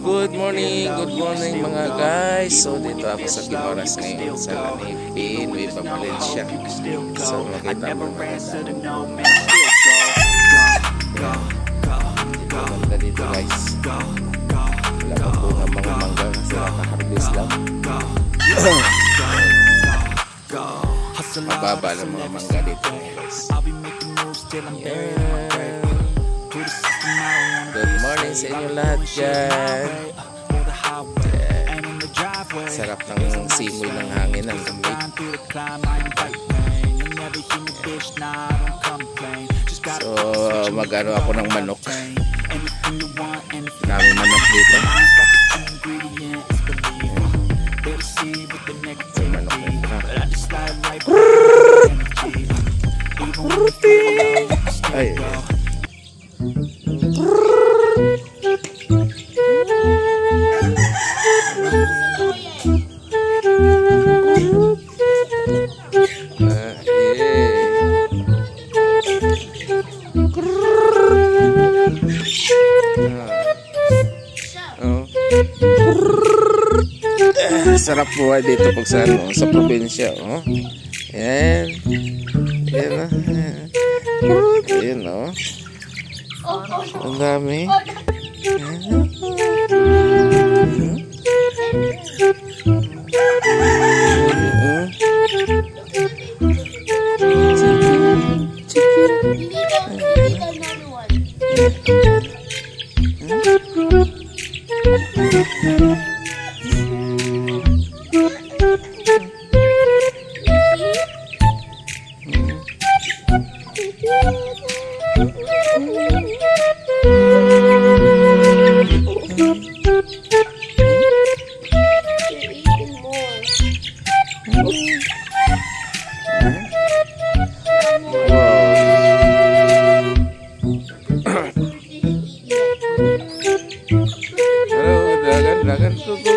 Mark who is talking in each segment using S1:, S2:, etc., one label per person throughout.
S1: Good morning mga guys. So dito ako sa Guimaras ngayon sa Lanipin, may Valencia. So makita mo maganda dito guys. Wala pa po ng mga mangga kasi nakaharvest lang. Mababa ng mga mangga dito guys. Good morning sa inyo lahat dyan. Sarap ng simoy ng hangin ng lamig. So mag-ano ako ng manok. Daming manok dito. So manok dito. Ay. Sarap buhay dito pag sa probinsya, oh. Yan. Yan, oh. Yan, oh. Ang dami.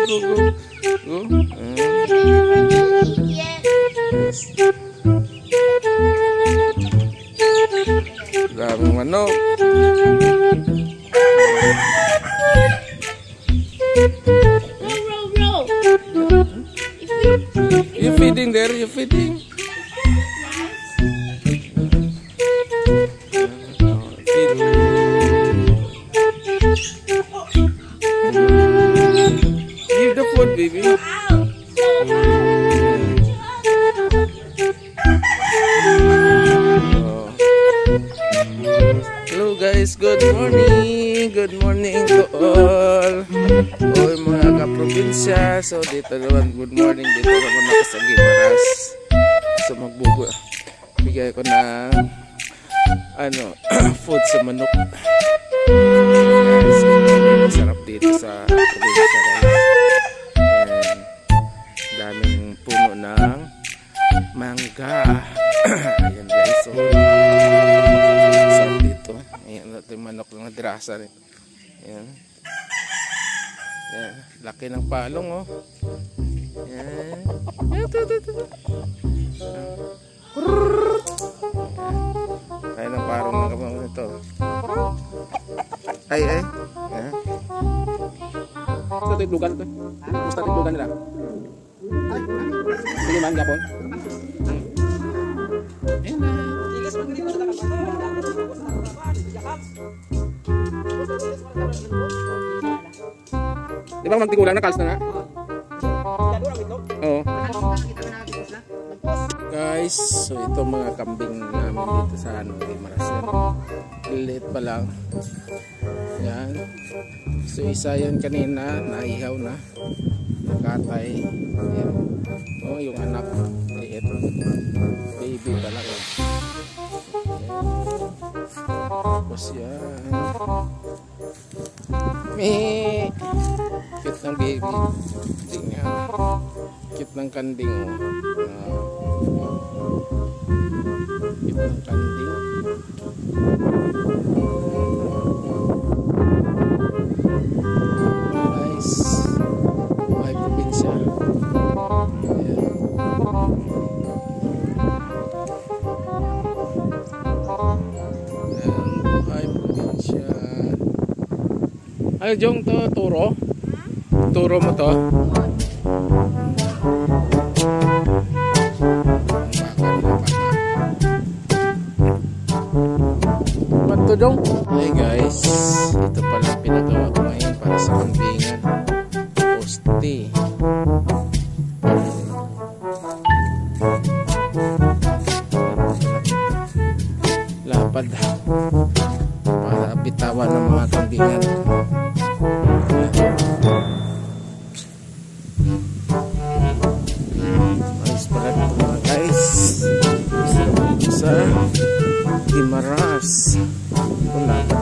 S1: Go. Daming manok. You feeding there? You feeding? Give the food, baby. Hello guys, good morning to all. Oy mga kaprobinsya. So dito naman, good morning. Dito naman ako sa Guimaras. So magbugo. Bigay ko na food sa manok. Guys, sarap dito sa probinsya guys. And daming puno ng mangga. Ayan guys, so sarap dito. Ayan, ito yung manok ng dirasa rin. Ayan. Ayan, laki ng palong, oh. Ayan. Ito. Ayan ang parang ng kapang ito. Ay. Ayan. Ito itlugan ito. Gusto itlugan nila. Sige man, gapon. Ayan na. Di ba magtigulan na kalis na nga? Oo. Guys, so ito mga kambing namin dito sa Guimaras. Lilit pa lang. Yan. So isa yan kanina, naihaw na. Nakatay. Yan. Oh, yung anak. Liit. Baby pa lang. Tapos yan. May cute ng baby. Hindi nga. Cute ng kanding. Cute ng kanding. Guys, buhay probinsya. Ano Jong to? Turo? Turo mo to? Ba't to Jong? Hey guys, ito pala pinagawa ko ngayon para sa kambingan. Poste. Lapad para bitawan ng mga kambingan. Ayos pala ito mga guys. Sa Guimaras. Wala pa